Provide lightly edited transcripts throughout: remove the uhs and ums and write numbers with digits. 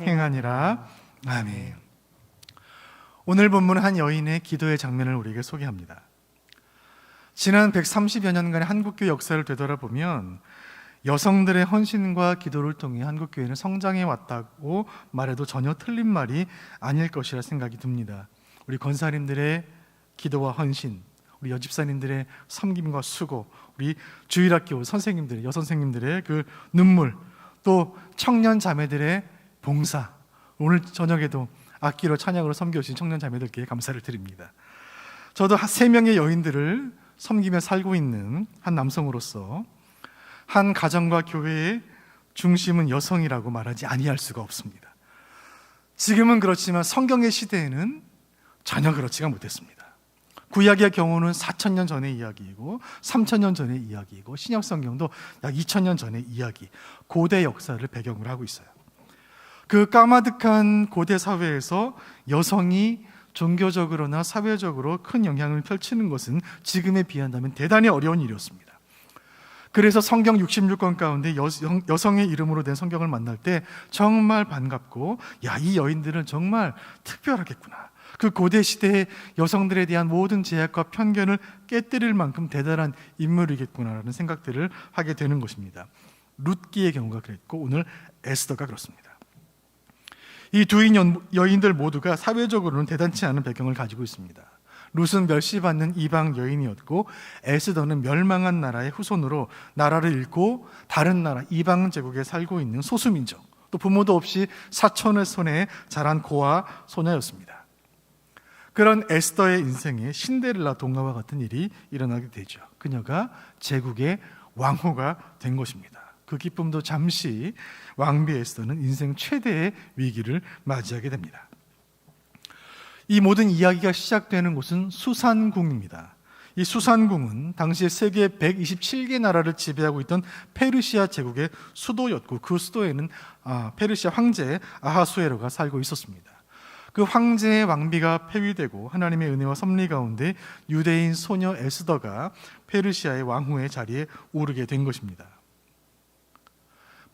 행하니라. 아멘. 오늘 본문은 한 여인의 기도의 장면을 우리에게 소개합니다. 지난 130여 년간의 한국교회 역사를 되돌아보면 여성들의 헌신과 기도를 통해 한국교회는 성장해 왔다고 말해도 전혀 틀린 말이 아닐 것이라 생각이 듭니다. 우리 권사님들의 기도와 헌신, 우리 여집사님들의 섬김과 수고, 우리 주일학교 선생님들, 여선생님들의 그 눈물, 또 청년 자매들의 봉사, 오늘 저녁에도 악기로 찬양으로 섬겨주신 청년 자매들께 감사를 드립니다. 저도 3명의 여인들을 섬기며 살고 있는 한 남성으로서 한 가정과 교회의 중심은 여성이라고 말하지 아니할 수가 없습니다. 지금은 그렇지만 성경의 시대에는 전혀 그렇지가 못했습니다. 구약의 경우는 4,000년 전의 이야기이고 3,000년 전의 이야기이고 신약 성경도 약 2,000년 전의 이야기, 고대 역사를 배경으로 하고 있어요. 그 까마득한 고대 사회에서 여성이 종교적으로나 사회적으로 큰 영향을 펼치는 것은 지금에 비한다면 대단히 어려운 일이었습니다. 그래서 성경 66권 가운데 여성의 이름으로 된 성경을 만날 때 정말 반갑고, 야, 이 여인들은 정말 특별하겠구나, 그 고대 시대의 여성들에 대한 모든 제약과 편견을 깨뜨릴 만큼 대단한 인물이겠구나라는 생각들을 하게 되는 것입니다. 룻기의 경우가 그랬고 오늘 에스더가 그렇습니다. 이 두 여인들 모두가 사회적으로는 대단치 않은 배경을 가지고 있습니다. 룻은 멸시받는 이방 여인이었고 에스더는 멸망한 나라의 후손으로 나라를 잃고 다른 나라 이방 제국에 살고 있는 소수민족, 또 부모도 없이 사촌의 손에 자란 고아 소녀였습니다. 그런 에스더의 인생에 신데렐라 동화와 같은 일이 일어나게 되죠. 그녀가 제국의 왕후가 된 것입니다. 그 기쁨도 잠시 왕비 에스더는 인생 최대의 위기를 맞이하게 됩니다. 이 모든 이야기가 시작되는 곳은 수산궁입니다. 이 수산궁은 당시에 세계 127개 나라를 지배하고 있던 페르시아 제국의 수도였고 그 수도에는 페르시아 황제 아하수에로가 살고 있었습니다. 그 황제의 왕비가 폐위되고 하나님의 은혜와 섭리 가운데 유대인 소녀 에스더가 페르시아의 왕후의 자리에 오르게 된 것입니다.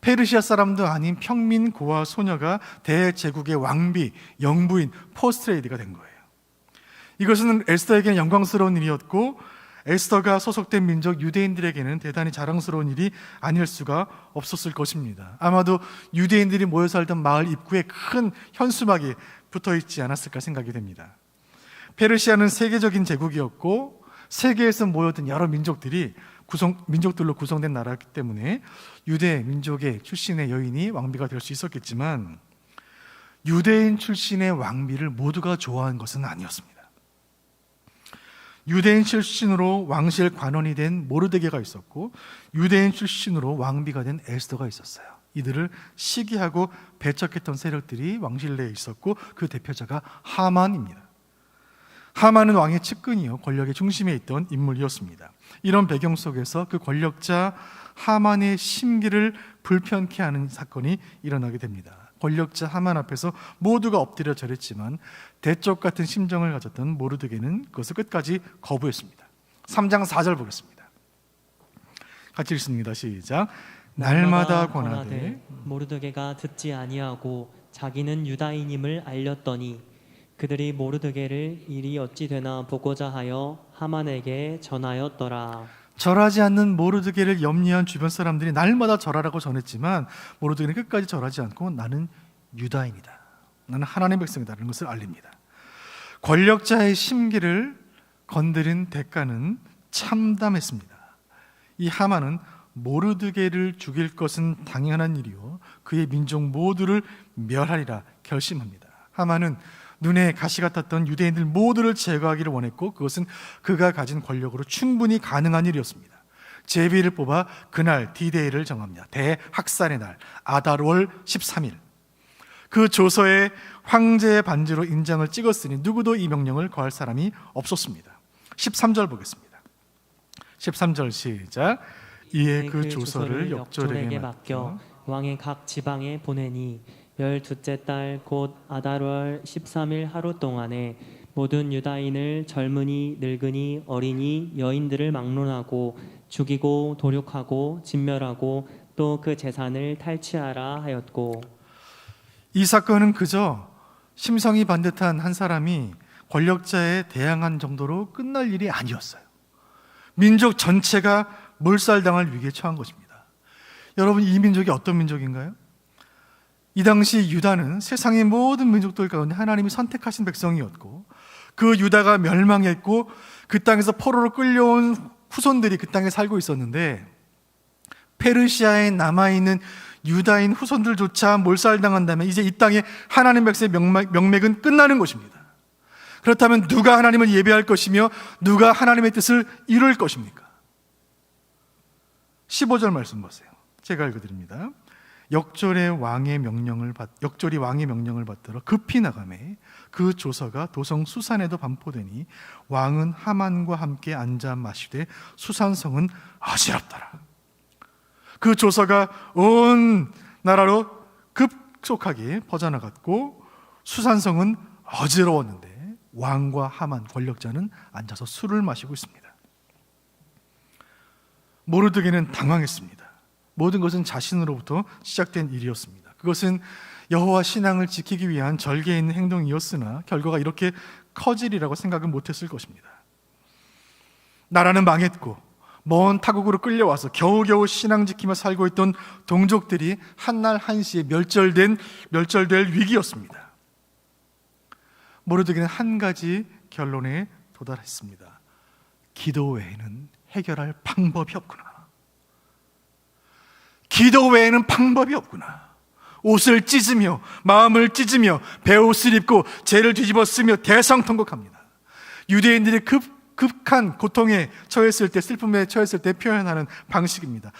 페르시아 사람도 아닌 평민 고아 소녀가 대제국의 왕비, 영부인, 포스트레이디가 된 거예요. 이것은 에스더에게는 영광스러운 일이었고 에스더가 소속된 민족 유대인들에게는 대단히 자랑스러운 일이 아닐 수가 없었을 것입니다. 아마도 유대인들이 모여 살던 마을 입구에 큰 현수막이 붙어있지 않았을까 생각이 됩니다. 페르시아는 세계적인 제국이었고 세계에서 모여든 여러 민족들로 구성된 나라이기 때문에 유대 민족의 출신의 여인이 왕비가 될 수 있었겠지만 유대인 출신의 왕비를 모두가 좋아한 것은 아니었습니다. 유대인 출신으로 왕실 관원이 된 모르드게가 있었고 유대인 출신으로 왕비가 된 에스더가 있었어요. 이들을 시기하고 배척했던 세력들이 왕실 내에 있었고 그 대표자가 하만입니다. 하만은 왕의 측근이요 권력의 중심에 있던 인물이었습니다. 이런 배경 속에서 그 권력자 하만의 심기를 불편케 하는 사건이 일어나게 됩니다. 권력자 하만 앞에서 모두가 엎드려 절했지만 대쪽 같은 심정을 가졌던 모르드게는 그것을 끝까지 거부했습니다. 3장 4절 보겠습니다. 같이 읽습니다. 시작. 날마다 권하되 모르드게가 듣지 아니하고 자기는 유다인임을 알렸더니 그들이 모르드게를 일이 어찌 되나 보고자 하여 하만에게 전하였더라. 절하지 않는 모르드게를 염려한 주변 사람들이 날마다 절하라고 전했지만 모르드게는 끝까지 절하지 않고 나는 유다인이다, 나는 하나님의 백성이다라는 것을 알립니다. 권력자의 심기를 건드린 대가는 참담했습니다. 이 하만은 모르드게를 죽일 것은 당연한 일이요 그의 민족 모두를 멸하리라 결심합니다. 하만은 눈에 가시 같았던 유대인들 모두를 제거하기를 원했고 그것은 그가 가진 권력으로 충분히 가능한 일이었습니다. 제비를 뽑아 그날 D-Day를 정합니다. 대학살의 날 아달월 13일. 그 조서에 황제의 반지로 인장을 찍었으니 누구도 이 명령을 거할 사람이 없었습니다. 13절 보겠습니다. 13절 시작. 이에 그 조서를 역졸에게 맡겨 왕의 각 지방에 보내니 12째 달 곧 아달월 13일 하루 동안에 모든 유다인을 젊은이, 늙은이, 어린이, 여인들을 막론하고 죽이고 도륙하고 진멸하고 또 그 재산을 탈취하라 하였고. 이 사건은 그저 심성이 반듯한 한 사람이 권력자에 대항한 정도로 끝날 일이 아니었어요. 민족 전체가 몰살당할 위기에 처한 것입니다. 여러분, 이 민족이 어떤 민족인가요? 이 당시 유다는 세상의 모든 민족들 가운데 하나님이 선택하신 백성이었고, 그 유다가 멸망했고 그 땅에서 포로로 끌려온 후손들이 그 땅에 살고 있었는데, 페르시아에 남아있는 유다인 후손들조차 몰살당한다면 이제 이 땅에 하나님 백성의 명맥은 끝나는 것입니다. 그렇다면 누가 하나님을 예배할 것이며 누가 하나님의 뜻을 이룰 것입니까? 15절 말씀 보세요. 제가 읽어드립니다. 역졸이 왕의 명령을 받들어 급히 나가매 그 조서가 도성 수산에도 반포되니 왕은 하만과 함께 앉아 마시되 수산성은 어지럽더라. 그 조서가 온 나라로 급속하게 퍼져나갔고 수산성은 어지러웠는데 왕과 하만 권력자는 앉아서 술을 마시고 있습니다. 모르드게는 당황했습니다. 모든 것은 자신으로부터 시작된 일이었습니다. 그것은 여호와 신앙을 지키기 위한 절개 있는 행동이었으나 결과가 이렇게 커지리라고 생각은 못했을 것입니다. 나라는 망했고 먼 타국으로 끌려와서 겨우겨우 신앙 지키며 살고 있던 동족들이 한날 한시에 멸절될 위기였습니다. 모르드게는 한 가지 결론에 도달했습니다. 기도 외에는 해결할 방법이 없구나. 기도 외에는 방법이 없구나. 옷을 찢으며 마음을 찢으며 베옷을 입고 죄를 뒤집어 쓰며 대성통곡합니다. 유대인들이 급한 고통에 처했을 때, 슬픔에 처했을 때 표현하는 방식입니다.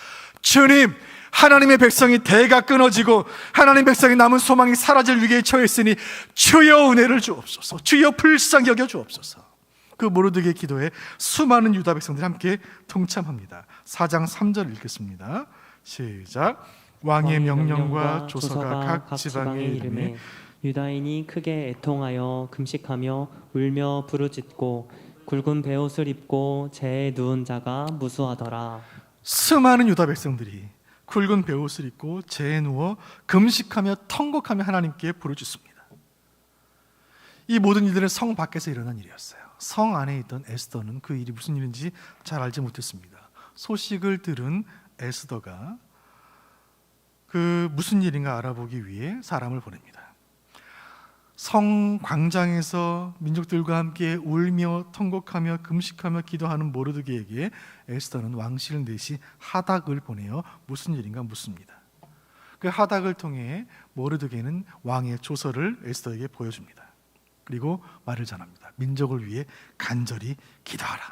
주님, 하나님의 백성이 대가 끊어지고 하나님의 백성이 남은 소망이 사라질 위기에 처했으니 주여 은혜를 주옵소서, 주여 불쌍히 여겨 주옵소서. 그 모르드게의 기도에 수많은 유다 백성들이 함께 동참합니다. 4장 3절 읽겠습니다. 시작. 왕의 명령과 조서가 각 지방에 이르매 유다인이 크게 애통하여 금식하며 울며 부르짖고 굵은 베옷을 입고 재에 누운 자가 무수하더라. 수많은 유다 백성들이 굵은 베옷을 입고 재에 누워 금식하며 통곡하며 하나님께 부르짖습니다. 이 모든 일들은 성 밖에서 일어난 일이었어요. 성 안에 있던 에스더는 그 일이 무슨 일인지 잘 알지 못했습니다. 소식을 들은 에스더가 그 무슨 일인가 알아보기 위해 사람을 보냅니다. 성 광장에서 민족들과 함께 울며 통곡하며 금식하며 기도하는 모르드게에게 에스더는 왕실 내시 하닥을 보내어 무슨 일인가 묻습니다. 그 하닥을 통해 모르드게는 왕의 조서를 에스더에게 보여줍니다. 그리고 말을 전합니다. 민족을 위해 간절히 기도하라.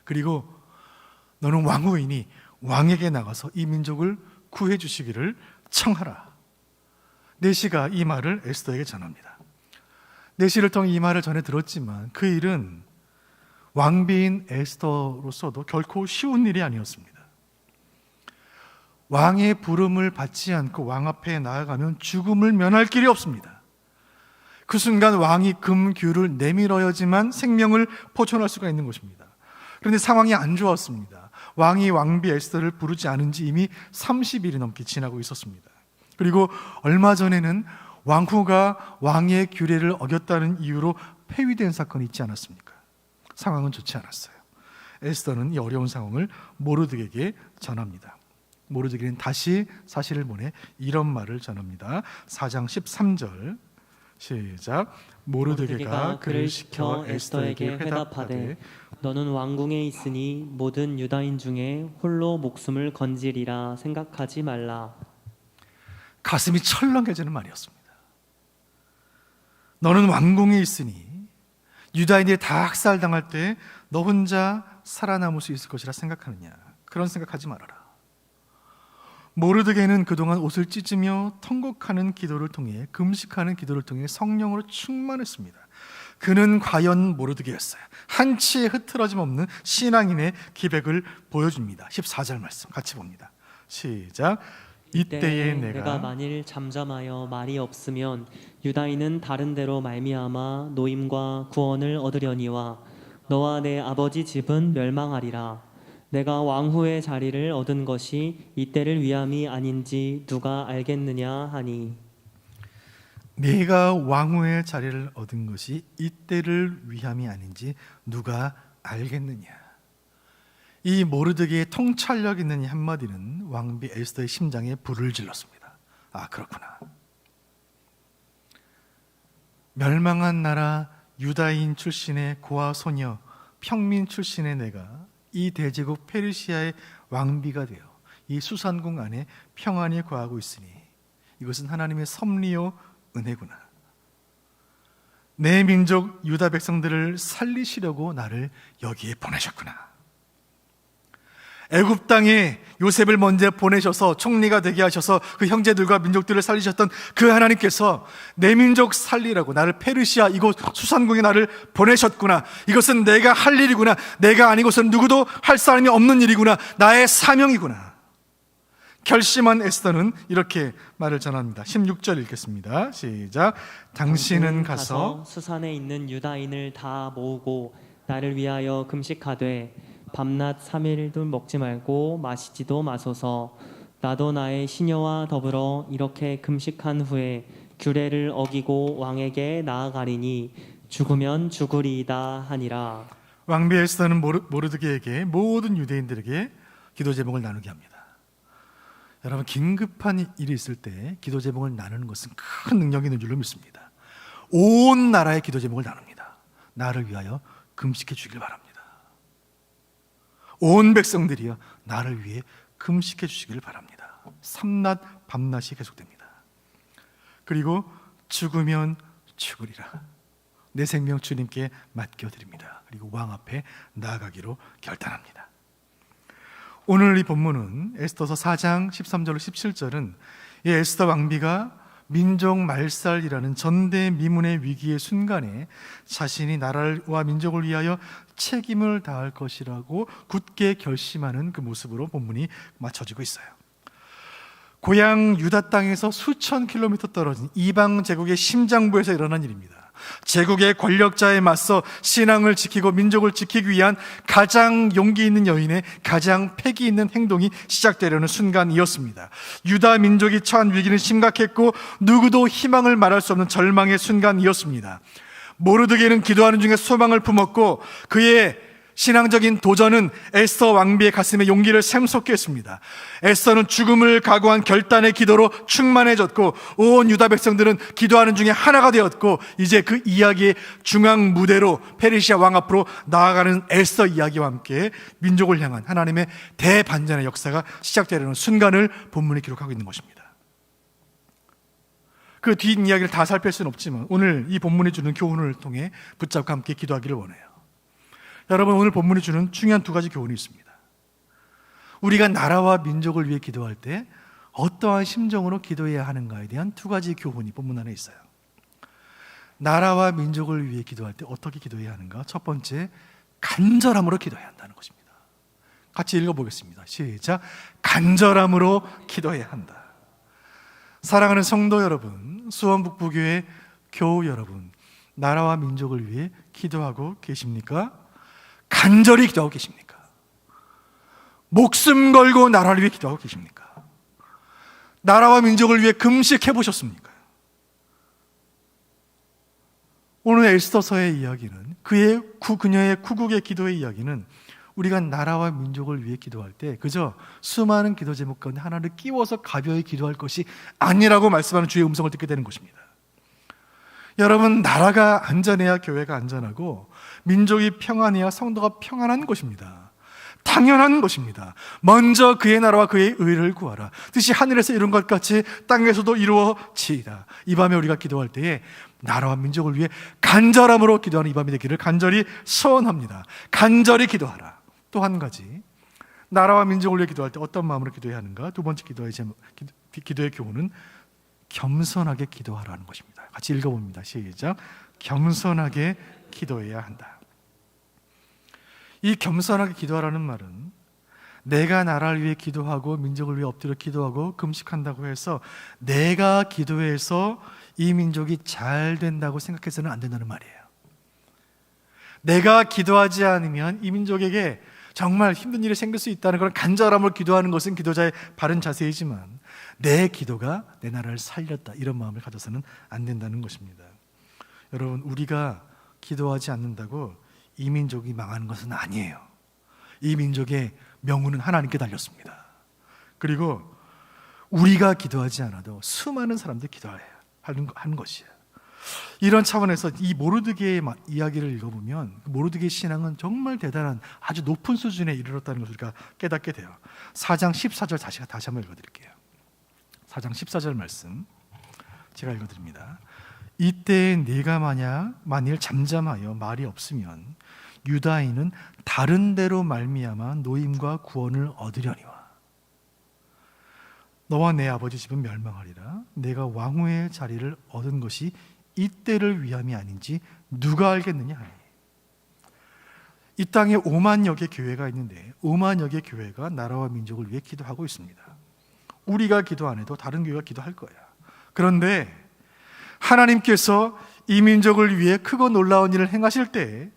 그리고 너는 왕후이니 왕에게 나가서 이 민족을 구해 주시기를 청하라. 내시가 이 말을 에스더에게 전합니다. 내시를 통해 이 말을 전해 들었지만 그 일은 왕비인 에스더로서도 결코 쉬운 일이 아니었습니다. 왕의 부름을 받지 않고 왕 앞에 나아가면 죽음을 면할 길이 없습니다. 그 순간 왕이 금규를 내밀어야지만 생명을 보존할 수가 있는 것입니다. 그런데 상황이 안 좋았습니다. 왕이 왕비 에스더를 부르지 않은 지 이미 30일이 넘게 지나고 있었습니다. 그리고 얼마 전에는 왕후가 왕의 규례를 어겼다는 이유로 폐위된 사건이 있지 않았습니까? 상황은 좋지 않았어요. 에스더는 이 어려운 상황을 모르드게에게 전합니다. 모르드게는 다시 사실을 보내 이런 말을 전합니다. 4장 13절 시작. 모르드게가 그를 시켜 에스더에게 회답하되 너는 왕궁에 있으니 모든 유다인 중에 홀로 목숨을 건지리라 생각하지 말라. 가슴이 철렁해지는 말이었습니다. 너는 왕궁에 있으니 유다인들이 다 학살당할 때 너 혼자 살아남을 수 있을 것이라 생각하느냐. 그런 생각하지 말아라. 모르드게는 그동안 옷을 찢으며 통곡하는 기도를 통해, 금식하는 기도를 통해 성령으로 충만했습니다. 그는 과연 모르드게였어요. 한치의 흐트러짐 없는 신앙인의 기백을 보여줍니다. 14절 말씀 같이 봅니다. 시작. 이때에 내가 만일 잠잠하여 말이 없으면 유다인은 다른 데로 말미암아 노임과 구원을 얻으려니와 너와 내 아버지 집은 멸망하리라. 내가 왕후의 자리를 얻은 것이 이때를 위함이 아닌지 누가 알겠느냐 하니. 내가 왕후의 자리를 얻은 것이 이때를 위함이 아닌지 누가 알겠느냐. 이 모르드게의 통찰력 있는 이 한마디는 왕비 에스더의 심장에 불을 질렀습니다. 아, 그렇구나. 멸망한 나라 유다인 출신의 고아 소녀, 평민 출신의 내가 이 대제국 페르시아의 왕비가 되어 이 수산궁 안에 평안히 거하고 있으니 이것은 하나님의 섭리요 은혜구나. 내 민족 유다 백성들을 살리시려고 나를 여기에 보내셨구나. 애굽 땅에 요셉을 먼저 보내셔서 총리가 되게 하셔서 그 형제들과 민족들을 살리셨던 그 하나님께서 내 민족 살리라고 나를 페르시아 이곳 수산궁에 나를 보내셨구나. 이것은 내가 할 일이구나. 내가 아니고서는 누구도 할 사람이 없는 일이구나. 나의 사명이구나. 결심한 에스더는 이렇게 말을 전합니다. 16절 읽겠습니다. 시작. 당신은 가서 수산에 있는 유다인을 다 모으고 나를 위하여 금식하되 밤낮 3일도 먹지 말고 마시지도 마소서. 나도 나의 시녀와 더불어 이렇게 금식한 후에 규례를 어기고 왕에게 나아가리니 죽으면 죽으리이다 하니라. 왕비 에스더는 모르드게에게 모든 유대인들에게 기도 제목을 나누게 합니다. 여러분, 긴급한 일이 있을 때 기도 제목을 나누는 것은 큰 능력이 있는 줄로 믿습니다. 온 나라의 기도 제목을 나눕니다. 나를 위하여 금식해 주길 바랍니다. 온 백성들이여 나를 위해 금식해 주시기를 바랍니다. 삼낮 밤낮이 계속됩니다. 그리고 죽으면 죽으리라. 내 생명 주님께 맡겨드립니다. 그리고 왕 앞에 나아가기로 결단합니다. 오늘 이 본문은 에스더서 4장 13절로 17절은 이 에스더 왕비가 민족 말살이라는 전대미문의 위기의 순간에 자신이 나라와 민족을 위하여 책임을 다할 것이라고 굳게 결심하는 그 모습으로 본문이 맞춰지고 있어요. 고향 유다 땅에서 수천 킬로미터 떨어진 이방 제국의 심장부에서 일어난 일입니다. 제국의 권력자에 맞서 신앙을 지키고 민족을 지키기 위한 가장 용기 있는 여인의 가장 패기 있는 행동이 시작되려는 순간이었습니다. 유다 민족이 처한 위기는 심각했고 누구도 희망을 말할 수 없는 절망의 순간이었습니다. 모르드게는 기도하는 중에 소망을 품었고 그의 신앙적인 도전은 에스더 왕비의 가슴에 용기를 샘솟게 했습니다. 에스더는 죽음을 각오한 결단의 기도로 충만해졌고 온 유다 백성들은 기도하는 중에 하나가 되었고 이제 그 이야기의 중앙 무대로 페르시아 왕 앞으로 나아가는 에스더 이야기와 함께 민족을 향한 하나님의 대반전의 역사가 시작되려는 순간을 본문에 기록하고 있는 것입니다. 그 뒷이야기를 다 살필 수는 없지만 오늘 이 본문이 주는 교훈을 통해 붙잡고 함께 기도하기를 원해요. 여러분, 오늘 본문이 주는 중요한 두 가지 교훈이 있습니다. 우리가 나라와 민족을 위해 기도할 때 어떠한 심정으로 기도해야 하는가에 대한 두 가지 교훈이 본문 안에 있어요. 나라와 민족을 위해 기도할 때 어떻게 기도해야 하는가? 첫 번째, 간절함으로 기도해야 한다는 것입니다. 같이 읽어보겠습니다. 시작. 간절함으로 기도해야 한다. 사랑하는 성도 여러분, 수원북부교회 교우 여러분, 나라와 민족을 위해 기도하고 계십니까? 간절히 기도하고 계십니까? 목숨 걸고 나라를 위해 기도하고 계십니까? 나라와 민족을 위해 금식해 보셨습니까? 오늘 에스더서의 이야기는 그녀의 구국의 기도의 이야기는 우리가 나라와 민족을 위해 기도할 때 그저 수많은 기도 제목 가운데 하나를 끼워서 가벼이 기도할 것이 아니라고 말씀하는 주의 음성을 듣게 되는 것입니다. 여러분, 나라가 안전해야 교회가 안전하고 민족이 평안해야 성도가 평안한 것입니다. 당연한 것입니다. 먼저 그의 나라와 그의 의를 구하라. 뜻이 하늘에서 이룬 것 같이 땅에서도 이루어지이다. 이 밤에 우리가 기도할 때에 나라와 민족을 위해 간절함으로 기도하는 이 밤이 되기를 간절히 소원합니다. 간절히 기도하라. 또 한 가지, 나라와 민족을 위해 기도할 때 어떤 마음으로 기도해야 하는가? 두 번째 기도의 교훈은 겸손하게 기도하라는 것입니다. 같이 읽어봅니다. 시작. 겸손하게 기도해야 한다. 이 겸손하게 기도하라는 말은 내가 나라를 위해 기도하고 민족을 위해 엎드려 기도하고 금식한다고 해서 내가 기도해서 이 민족이 잘 된다고 생각해서는 안 된다는 말이에요. 내가 기도하지 않으면 이 민족에게 정말 힘든 일이 생길 수 있다는 그런 간절함을 기도하는 것은 기도자의 바른 자세이지만 내 기도가 내 나라를 살렸다 이런 마음을 가져서는 안 된다는 것입니다. 여러분, 우리가 기도하지 않는다고 이 민족이 망하는 것은 아니에요. 이 민족의 명운은 하나님께 달렸습니다. 그리고 우리가 기도하지 않아도 수많은 사람들이 기도해야 하는 것이에요. 이런 차원에서 이 모르드게의 이야기를 읽어보면 모르드게의 신앙은 정말 대단한 아주 높은 수준에 이르렀다는 것을 우리가 깨닫게 돼요. 4장 14절 다시 한번 읽어드릴게요. 4장 14절 말씀 제가 읽어드립니다. 이때 네가 만일 잠잠하여 말이 없으면 유다인은 다른 데로 말미암아 노임과 구원을 얻으려니와 너와 내 아버지 집은 멸망하리라. 내가 왕후의 자리를 얻은 것이 이때를 위함이 아닌지 누가 알겠느냐 하니. 이 땅에 5만여 개 교회가 있는데 5만여 개 교회가 나라와 민족을 위해 기도하고 있습니다. 우리가 기도 안 해도 다른 교회가 기도할 거야. 그런데 하나님께서 이 민족을 위해 크고 놀라운 일을 행하실 때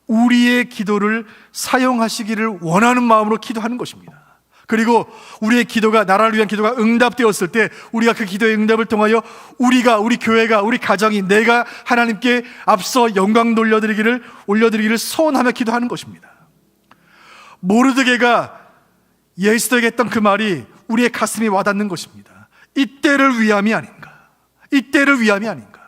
우리의 기도를 사용하시기를 원하는 마음으로 기도하는 것입니다. 그리고 우리의 기도가, 나라를 위한 기도가 응답되었을 때 우리가 그 기도의 응답을 통하여 우리 교회가, 우리 가정이, 내가 하나님께 앞서 영광 올려드리기를 소원하며 기도하는 것입니다. 모르드게가 에스더에게 했던 그 말이 우리의 가슴에 와닿는 것입니다. 이때를 위함이 아닌가. 이때를 위함이 아닌가.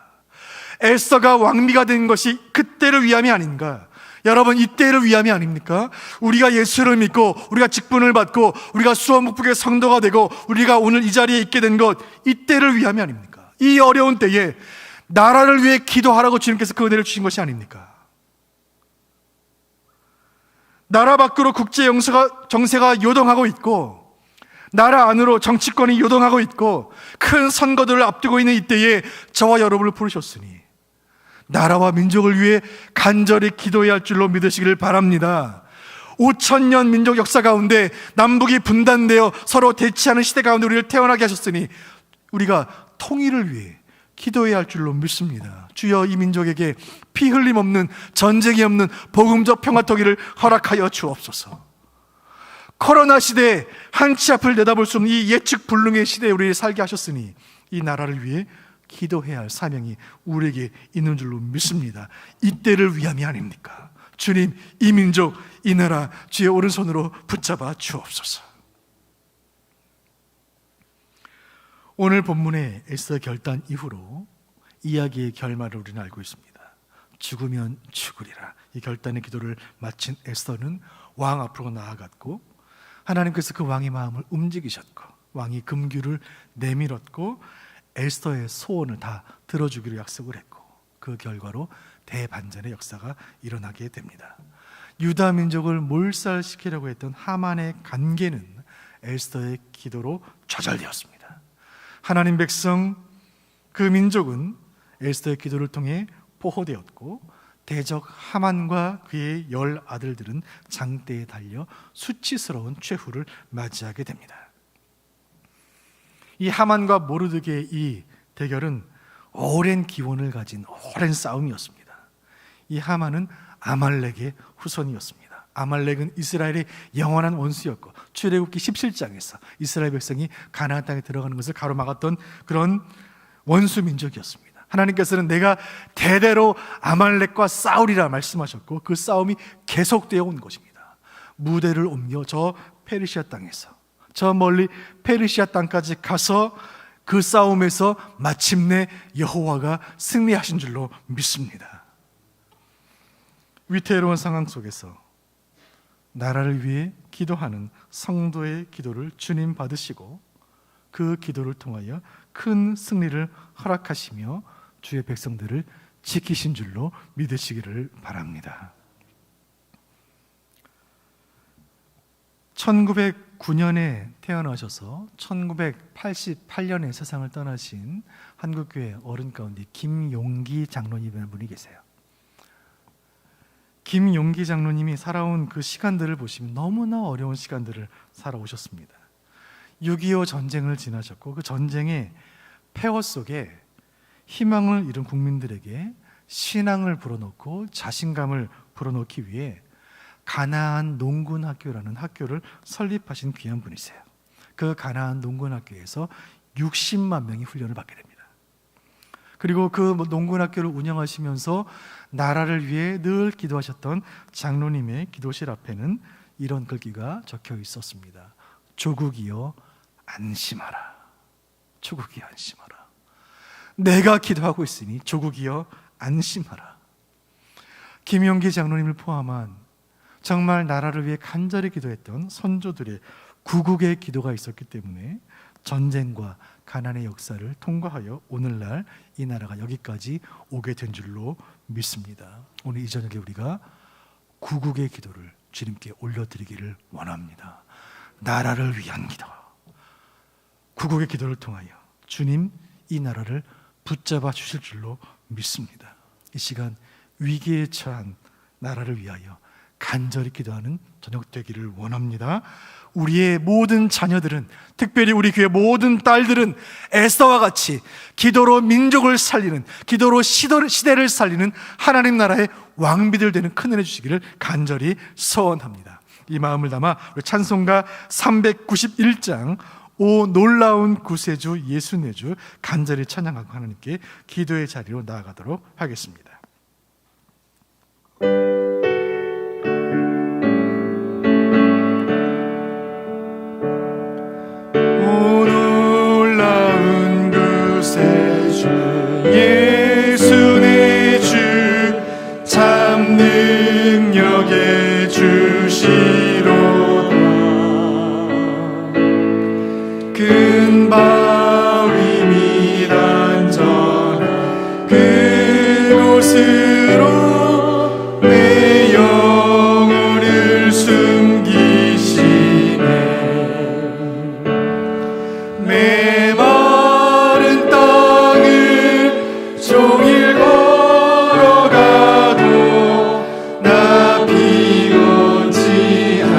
에스더가 왕비가 된 것이 그때를 위함이 아닌가. 여러분, 이때를 위함이 아닙니까? 우리가 예수를 믿고 우리가 직분을 받고 우리가 수원북북의 성도가 되고 우리가 오늘 이 자리에 있게 된 것, 이때를 위함이 아닙니까? 이 어려운 때에 나라를 위해 기도하라고 주님께서 그 은혜를 주신 것이 아닙니까? 나라 밖으로 국제 정세가 요동하고 있고 나라 안으로 정치권이 요동하고 있고 큰 선거들을 앞두고 있는 이때에 저와 여러분을 부르셨으니 나라와 민족을 위해 간절히 기도해야 할 줄로 믿으시기를 바랍니다. 5,000년 민족 역사 가운데 남북이 분단되어 서로 대치하는 시대 가운데 우리를 태어나게 하셨으니 우리가 통일을 위해 기도해야 할 줄로 믿습니다. 주여, 이 민족에게 피 흘림 없는, 전쟁이 없는 복음적 평화통일을 허락하여 주옵소서. 코로나 시대에 한치 앞을 내다볼 수 없는 이 예측 불능의 시대에 우리를 살게 하셨으니 이 나라를 위해 기도해야 할 사명이 우리에게 있는 줄로 믿습니다. 이때를 위함이 아닙니까? 주님, 이 민족, 이 나라 주의 오른손으로 붙잡아 주옵소서. 오늘 본문의 에스더 결단 이후로 이야기의 결말을 우리는 알고 있습니다. 죽으면 죽으리라. 이 결단의 기도를 마친 에스더는 왕 앞으로 나아갔고 하나님께서 그 왕의 마음을 움직이셨고 왕이 금규를 내밀었고 에스더의 소원을 다 들어주기로 약속을 했고 그 결과로 대반전의 역사가 일어나게 됩니다. 유다 민족을 몰살시키려고 했던 하만의 간계는 에스더의 기도로 좌절되었습니다. 하나님 백성 그 민족은 에스더의 기도를 통해 보호되었고 대적 하만과 그의 10 아들들은 장대에 달려 수치스러운 최후를 맞이하게 됩니다. 이 하만과 모르드게의 이 대결은 오랜 기원을 가진 오랜 싸움이었습니다. 이 하만은 아말렉의 후손이었습니다. 아말렉은 이스라엘의 영원한 원수였고 출애굽기 17장에서 이스라엘 백성이 가나안 땅에 들어가는 것을 가로막았던 그런 원수 민족이었습니다. 하나님께서는 내가 대대로 아말렉과 싸우리라 말씀하셨고 그 싸움이 계속되어 온 것입니다. 무대를 옮겨 저 페르시아 땅에서 저 멀리 페르시아 땅까지 가서 그 싸움에서 마침내 여호와가 승리하신 줄로 믿습니다. 위태로운 상황 속에서 나라를 위해 기도하는 성도의 기도를 주님 받으시고 그 기도를 통하여 큰 승리를 허락하시며 주의 백성들을 지키신 줄로 믿으시기를 바랍니다. 1909년에 태어나셔서 1988년에 세상을 떠나신 한국교회 어른 가운데 김용기 장로님이라는 분이 계세요. 김용기 장로님이 살아온 그 시간들을 보시면 너무나 어려운 시간들을 살아오셨습니다. 6.25 전쟁을 지나셨고 그 전쟁의 폐허 속에 희망을 잃은 국민들에게 신앙을 불어넣고 자신감을 불어넣기 위해 가나안 농군학교라는 학교를 설립하신 귀한 분이세요. 그 가나안 농군학교에서 60만 명이 훈련을 받게 됩니다. 그리고 그 농군학교를 운영하시면서 나라를 위해 늘 기도하셨던 장로님의 기도실 앞에는 이런 글귀가 적혀 있었습니다. 조국이여 안심하라. 조국이여 안심하라. 내가 기도하고 있으니 조국이여 안심하라. 김용기 장로님을 포함한 정말 나라를 위해 간절히 기도했던 선조들의 구국의 기도가 있었기 때문에 전쟁과 가난의 역사를 통과하여 오늘날 이 나라가 여기까지 오게 된 줄로 믿습니다. 오늘 이 저녁에 우리가 구국의 기도를 주님께 올려드리기를 원합니다. 나라를 위한 기도, 구국의 기도를 통하여 주님 이 나라를 붙잡아 주실 줄로 믿습니다. 이 시간 위기에 처한 나라를 위하여 간절히 기도하는 저녁 되기를 원합니다. 우리의 모든 자녀들은, 특별히 우리 교회 모든 딸들은 에스더와 같이 기도로 민족을 살리는, 기도로 시대를 살리는 하나님 나라의 왕비들 되는 큰 은혜 주시기를 간절히 소원합니다. 이 마음을 담아 우리 찬송가 391장 오 놀라운 구세주 예수 내주 간절히 찬양하고 하나님께 기도의 자리로 나아가도록 하겠습니다. 오 놀라운 구세주 예수 내주 참 능력의 주시로다. 큰 바위 및 안전한 그곳으로 내 영혼을 숨기시네. 메마른 땅을 종일 걸어가도 나 피곤치 아니하며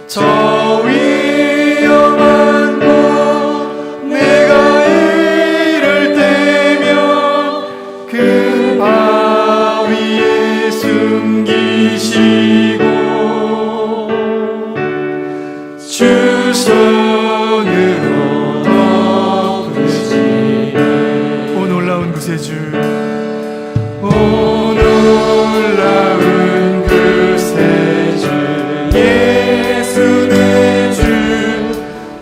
저 위험한 곳 내가 이를 때면 그 바위에 숨기시고 주 손으로 덮으시네. 오 놀라운 구세주, 오 놀라운 구세주 예수 내주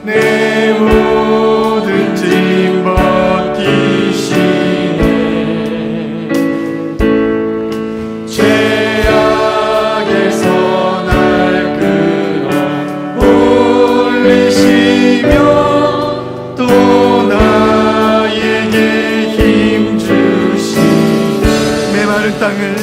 내 모든 짐 벗기시네. 죄악에서 날 끌어 올리시며 또 나에게 힘 주시네. 메마른 땅을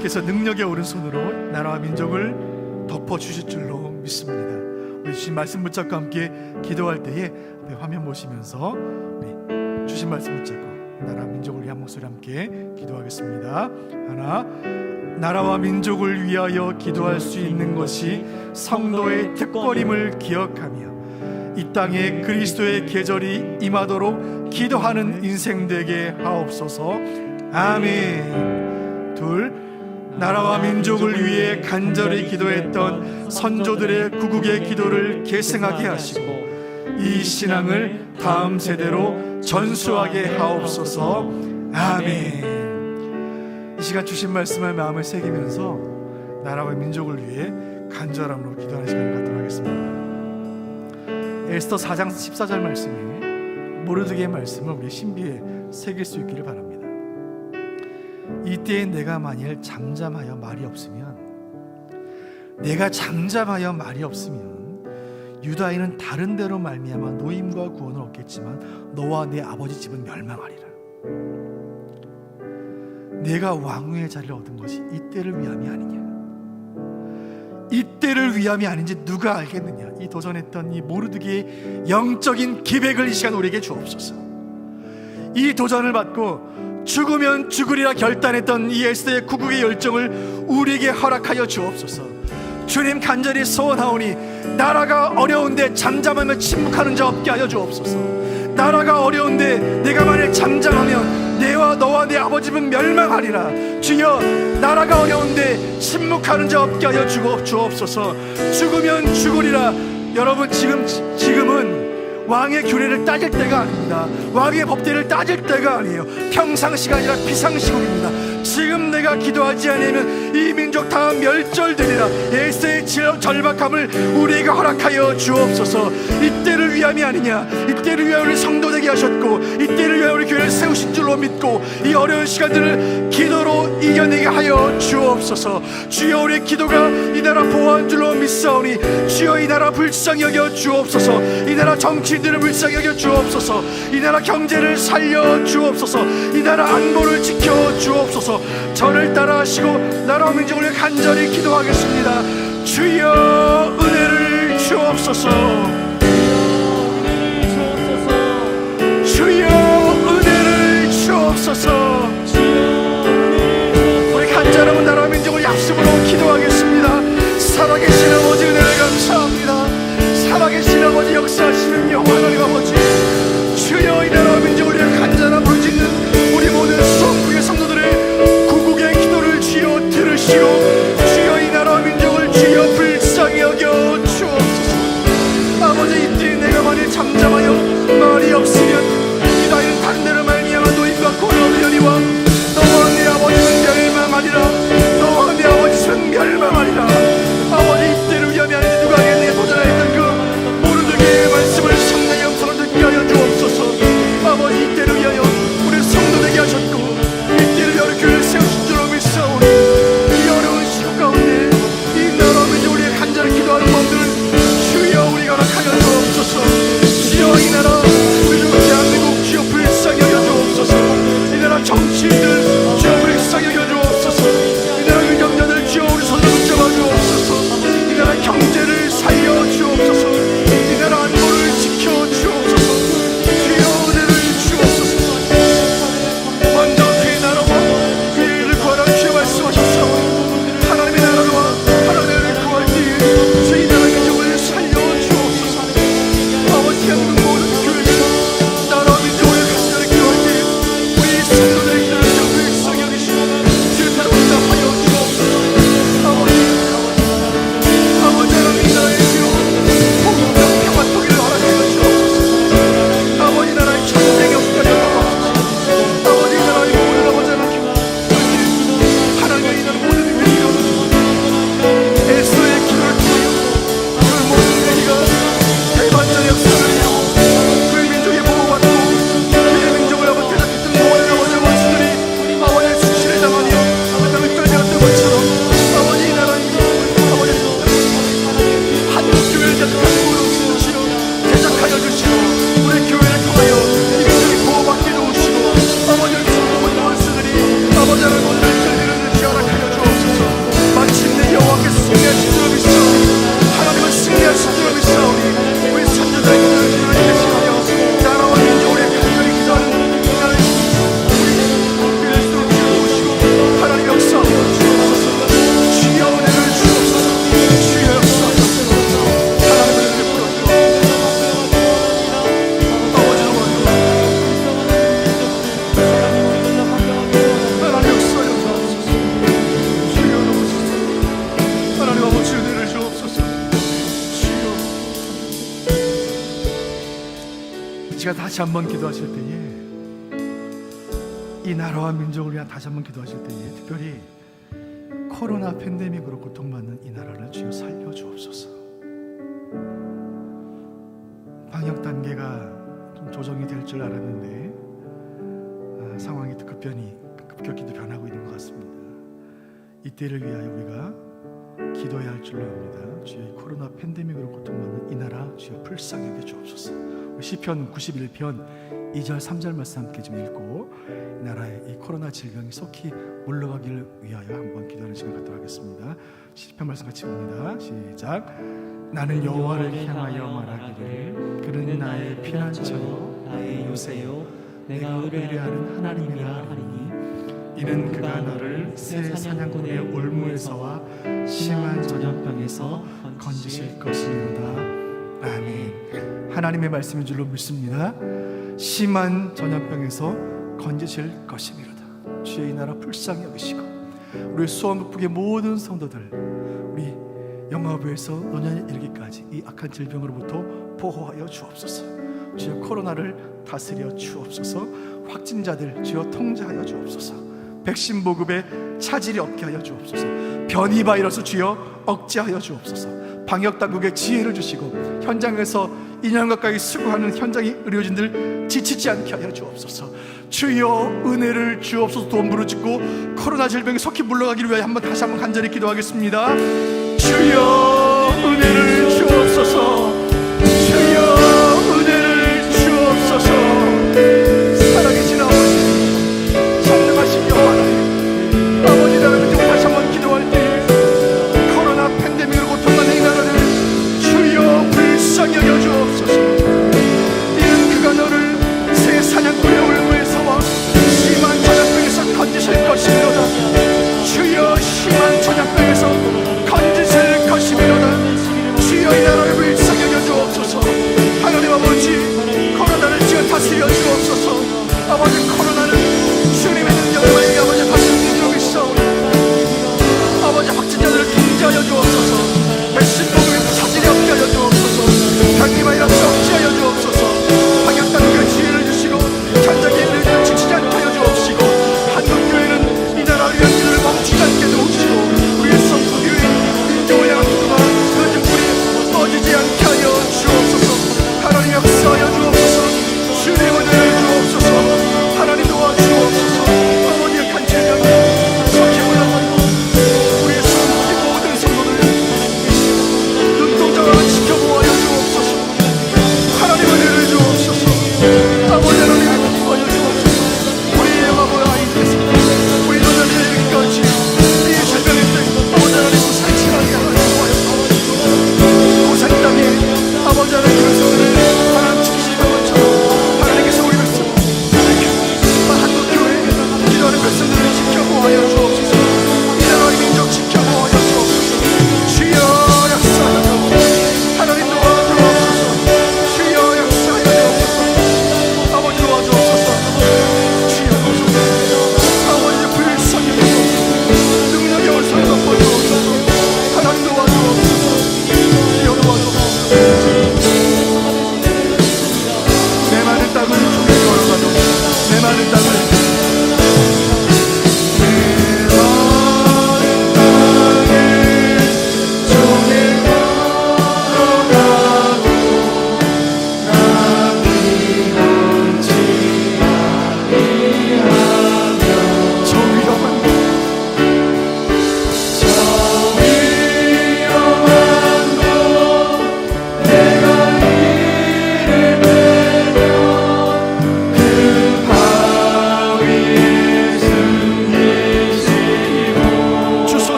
주님께서 능력의 오른손으로 나라와 민족을 덮어주실 줄로 믿습니다. 우리 주신 말씀 붙잡고 함께 기도할 때에 화면 보시면서 주신 말씀 붙잡고 나라와 민족을 위한 목소리 함께 기도하겠습니다. 하나, 나라와 민족을 위하여 기도할 수 있는 것이 성도의 특권임을 기억하며 이 땅에 그리스도의 계절이 임하도록 기도하는 인생 되게 하옵소서. 아멘. 둘, 나라와 민족을 위해 간절히 기도했던 선조들의 구국의 기도를 계승하게 하시고 이 신앙을 다음 세대로 전수하게 하옵소서. 아멘. 이 시간 주신 말씀을 마음을 새기면서 나라와 민족을 위해 간절함으로 기도하는 시간을 갖도록 하겠습니다. 에스더 4장 14절 말씀에 모르드게의 말씀을 우리 신비에 새길 수 있기를 바랍니다. 이때에 내가 만일 잠잠하여 말이 없으면, 내가 잠잠하여 말이 없으면 유다인은 다른 데로 말미암아 노임과 구원을 얻겠지만 너와 내 아버지 집은 멸망하리라. 내가 왕후의 자리를 얻은 것이 이때를 위함이 아니냐, 이때를 위함이 아닌지 누가 알겠느냐. 이 도전했던 이 모르드게의 영적인 기백을 이 시간 우리에게 주옵소서. 이 도전을 받고 죽으면 죽으리라 결단했던 이 에스더의 구국의 열정을 우리에게 허락하여 주옵소서. 주님 간절히 소원하오니 나라가 어려운데 잠잠하며 침묵하는 자 없게 하여 주옵소서. 나라가 어려운데 내가 만일 잠잠하면 내와 너와 내 아버지는 멸망하리라. 주여, 나라가 어려운데 침묵하는 자 없게 하여 주옵소서. 죽으면 죽으리라. 여러분, 지금은 왕의 규례를 따질 때가 아닙니다. 왕의 법대를 따질 때가 아니에요. 평상시가 아니라 비상시국입니다. 지금 내가 기도하지 않으면 이 민족 다 멸절되리라. 에스더의 절박함을 우리에게 허락하여 주옵소서. 이때를 위함이 아니냐, 이때를 위하여 우리 성도 되게 하셨고 이때를 위하여 우리 교회를 세우신 줄로 믿고 이 어려운 시간들을 기도로 이겨내게 하여 주옵소서. 주여, 우리의 기도가 이 나라 보호한 줄로 믿사오니 주여, 이 나라 불쌍히 여겨 주옵소서. 이 나라 정치인들을 불쌍히 여겨 주옵소서. 이 나라 경제를 살려 주옵소서. 이 나라 안보를 지켜 주옵소서. 저를 따라하시고 나라와 민족을 위해 간절히 기도하겠습니다. 주여, 은혜를 주옵소서. 주여, 은혜를 주옵소서. 우리 간절함은 나라와 민족을 약속으로 기도하겠습니다. 살아계신 아버지, 은혜를 감사합니다. 살아계신 아버지, 역사하시는 영원 하나님 아버지, 주여, 이 나라와 민족을 위해 간절한 부르짖는 우리 모든 수원국의 성도들의 구국의 기도를 주여 들으시고 주여, 이 나라와 민족을 주여 불쌍히 여겨 주옵소서. 아버지, 이때 내가 만일 잠잠하여 말이 없으면 유다인은 다른 데로 말미암아 노임과 고난을 시간 다시 한번 기도하실 때에 이 나라와 민족을 위한 다시 한번 기도하실 때에 특별히 코로나 팬데믹으로 고통받는 이 나라를 주여 살려주옵소서. 방역 단계가 좀 조정이 될 줄 알았는데 상황이 급격히 변하고 있는 것 같습니다. 이때를 위하여 우리가 기도해야 할 줄로 압니다. 주여 이 코로나 팬데믹으로 고통받는 이 나라 주여 불쌍히 여겨 주옵소서. 우리 시편 91편 2절 3절 말씀 함께 좀 읽고 이 나라의 이 코로나 질병이 속히 물러가기를 위하여 한번 기도하는 시간 갖도록 하겠습니다. 시편 말씀 같이 봅니다. 시작. 나는 여호와를 향하여 말하기를 그는 나의 피난처요 나의 요새요 내가 의뢰하는 하나님이라 하리니 이는 그가 너를 새 사냥꾼의 올무에서와 심한 전염병에서 건지실 것이니로다. 아멘. 하나님의 말씀인 줄로 믿습니다. 심한 전염병에서 건지실 것이니로다. 주의 이 나라 불쌍히 여기시고 우리 수원북북의 모든 성도들 우리 영화부에서 노년에 이르기까지 이 악한 질병으로부터 보호하여 주옵소서. 주여 코로나를 다스려 주옵소서. 확진자들 주여 통제하여 주옵소서. 백신 보급에 차질이 없게 하여 주옵소서. 변이 바이러스 주여 억제하여 주옵소서. 방역 당국에 지혜를 주시고 현장에서 2년 가까이 수고하는 현장의 의료진들 지치지 않게 하여 주옵소서. 주여 은혜를 주옵소서. 돈 부르짖고 코로나 질병이 속히 물러가기를 위하여 다시 한번 간절히 기도하겠습니다. 주여 은혜를 주옵소서. 주여 은혜를 주옵소서. 사랑이신 아버지, 전능하신 여호와 하나님, 아버지 나라를 다시 한번 기도할 때 코로나 팬데믹으로 고통받는 이 나라를 주여 불쌍히 여겨 주옵소서. 이는 그가 너를 새 사냥꾼의 올무에서와 심한 전염병에서 건지실 것이로다. 주여 심한 전염병에서 건지실 것이로다. 주여 이 나라를 불쌍히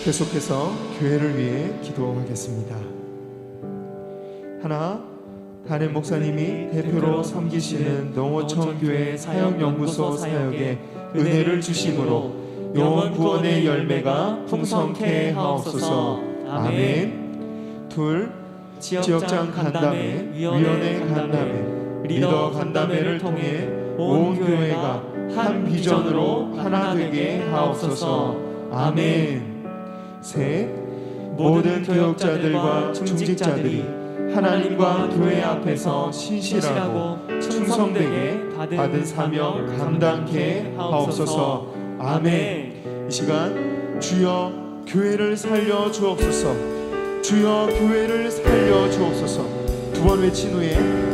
계속해서 교회를 위해 기도하겠습니다. 하나, 담임 목사님이 대표로 섬기시는 농어촌 교회 사역연구소 사역에 은혜를 주심으로 영혼 구원의 열매가 풍성케 하옵소서. 아멘. 둘, 지역장 간담회, 위원회 간담회, 리더 간담회를 통해 온 교회가 한 비전으로 하나 되게 하옵소서. 아멘. 셋, 모든 교역자들과 중직자들이 하나님과 교회 앞에서 신실하고 충성되게 받은 사명 감당케 하옵소서. 아멘. 이 시간 주여 교회를 살려 주옵소서. 주여 교회를 살려 주옵소서. 두 번 외친 후에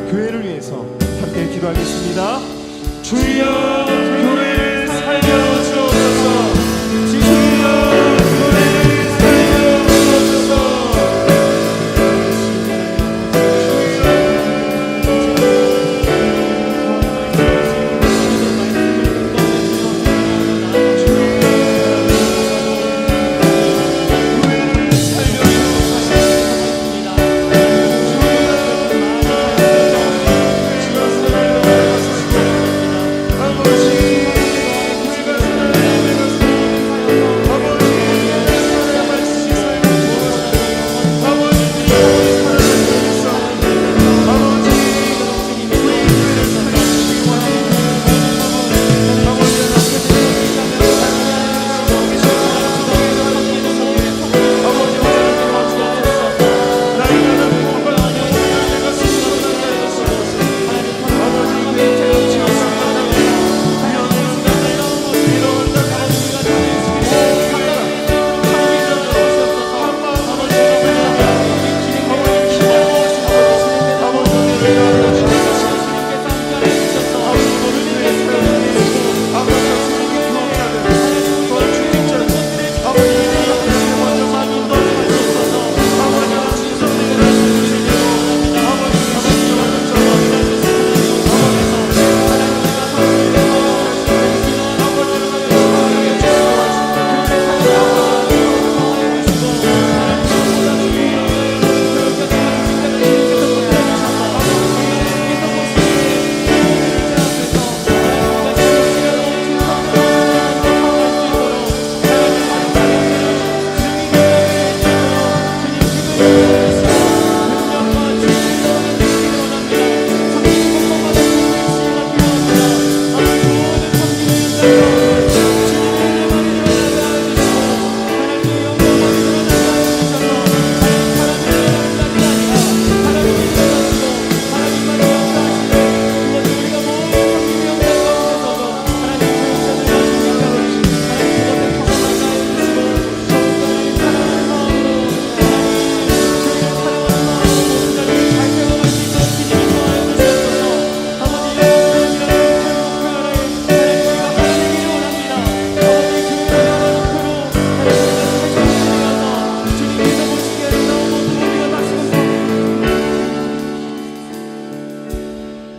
교회를 위해서 함께 기도하겠습니다. 주여 교회를 살려 주옵소서. 주여 교회를 살려 주옵소서.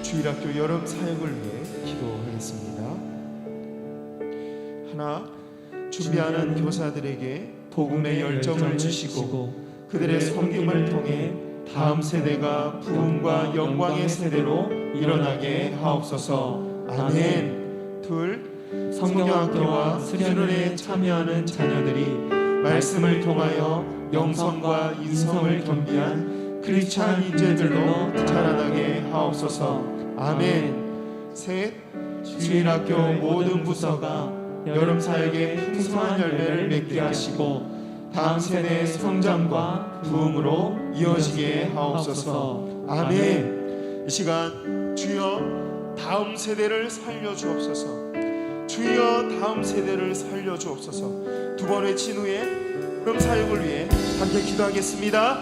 주일학교 여름 사역을 위해 기도하겠습니다. 하나, 준비하는 교사들에게 복음의 열정을 주시고 그들의 섬김을 통해 다음 세대가 부흥과 영광의 세대로 일어나게 하옵소서. 아멘. 둘, 성경학교와 수련회에 참여하는 자녀들이 말씀을 통하여 영성과 인성을 겸비한 크리스찬 인재들로 자라나게 하옵소서. 아멘. 셋, 주일학교 모든 부서가 여름 사역의 풍성한 열매를 맺게 하시고 다음 세대의 성장과 부흥으로 이어지게 하옵소서. 아멘. 이 시간 주여 다음 세대를 살려 주옵소서. 주여 다음 세대를 살려 주옵소서. 두 번 외친 후에 여름 사역을 위해 함께 기도하겠습니다.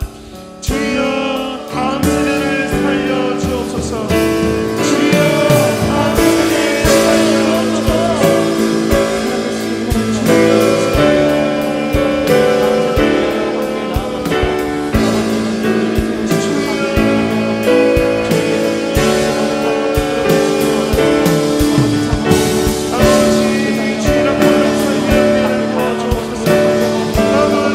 주여 다음 세대를 살려 주옵소서. 주여 다음 세대를 살려 주옵소서. 아버지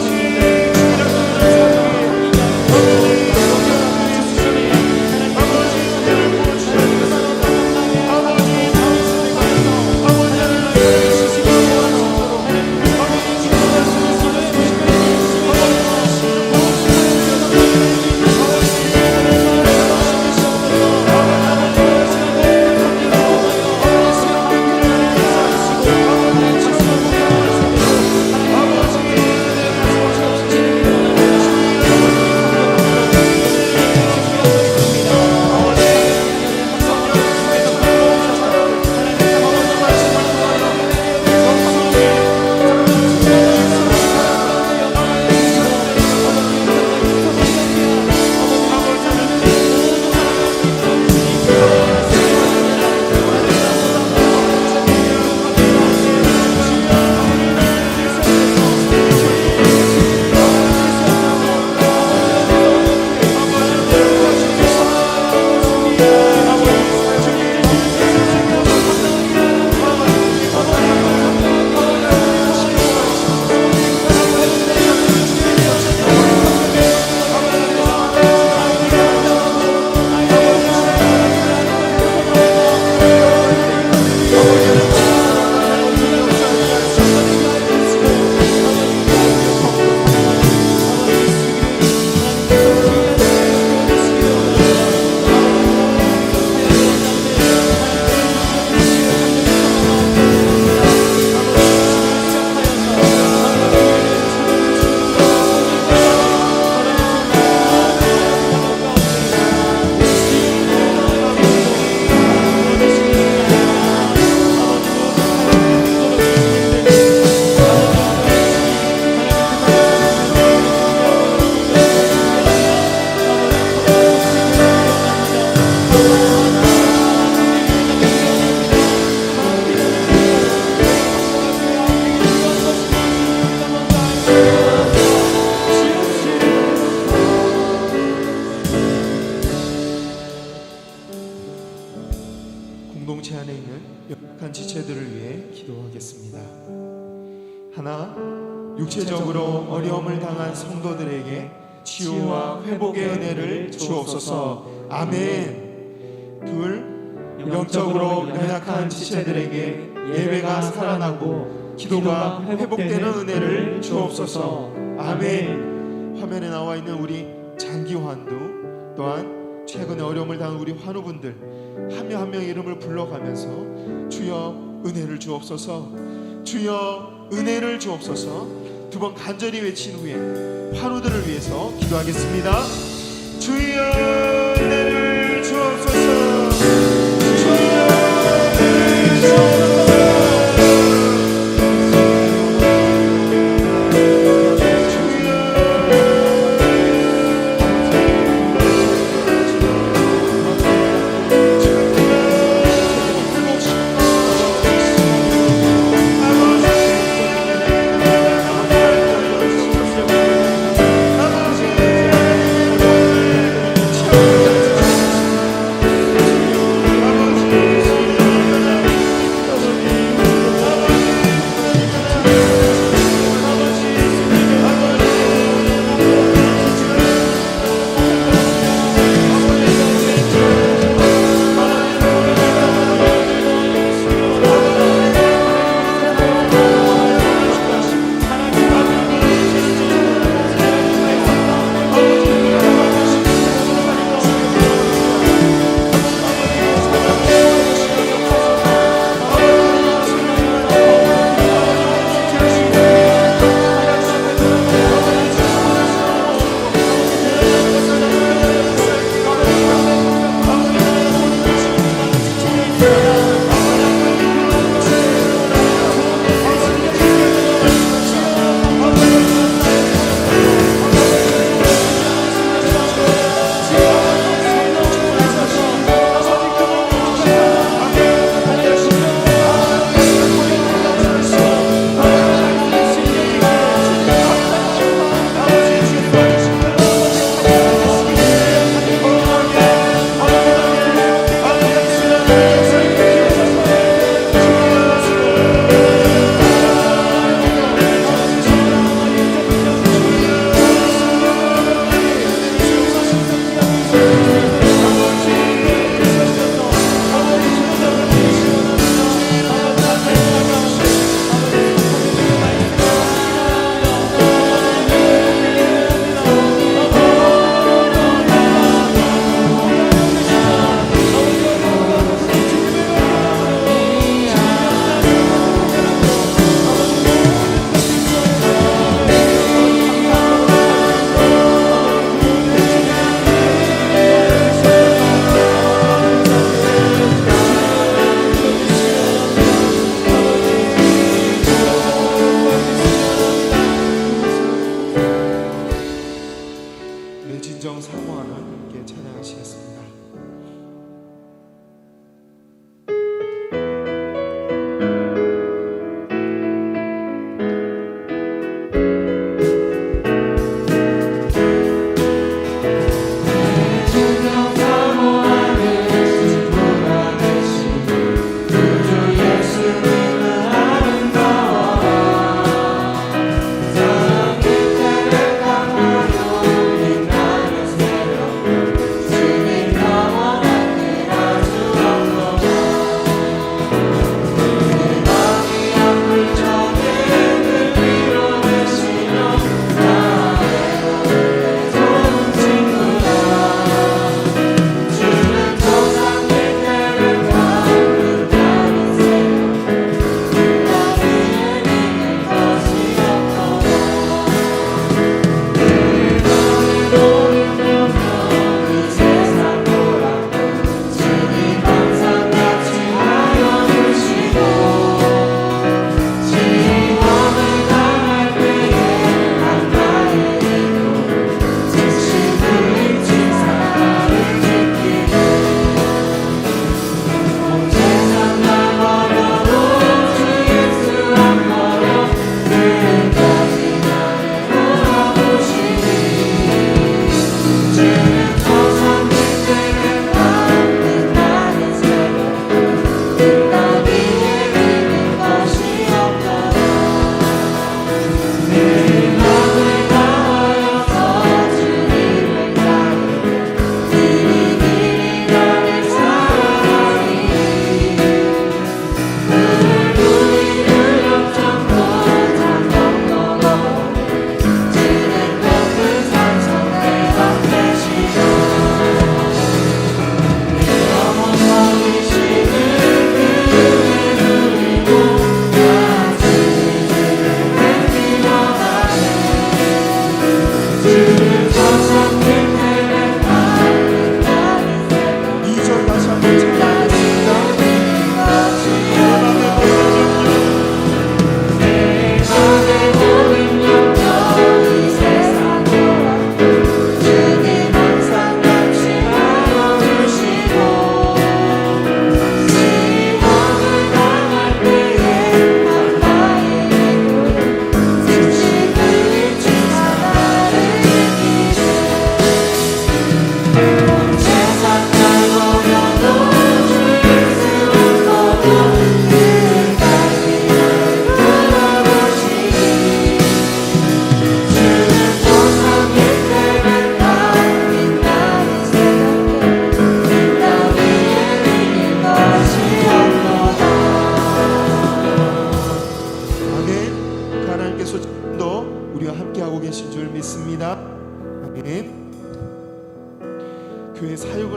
공동체 안에 있는 연약한 지체들을 위해 기도하겠습니다. 하나, 육체적으로 어려움을 당한 성도들에게 치유와 회복의 은혜를 주옵소서. 아멘. 둘, 영적으로 연약한 지체들에게 예배가 살아나고 기도가 회복되는 은혜를 주옵소서. 아멘. 화면에 나와 있는 우리 장기 환두, 또한 최근에 어려움을 당한 우리 환우분들 한 명 한 명 이름을 불러가면서 주여 은혜를 주옵소서, 주여 은혜를 주옵소서 두 번 간절히 외친 후에 환우들을 위해서 기도하겠습니다. 주여 은혜를 주옵소서, 주여 은혜를 주옵소서. 주여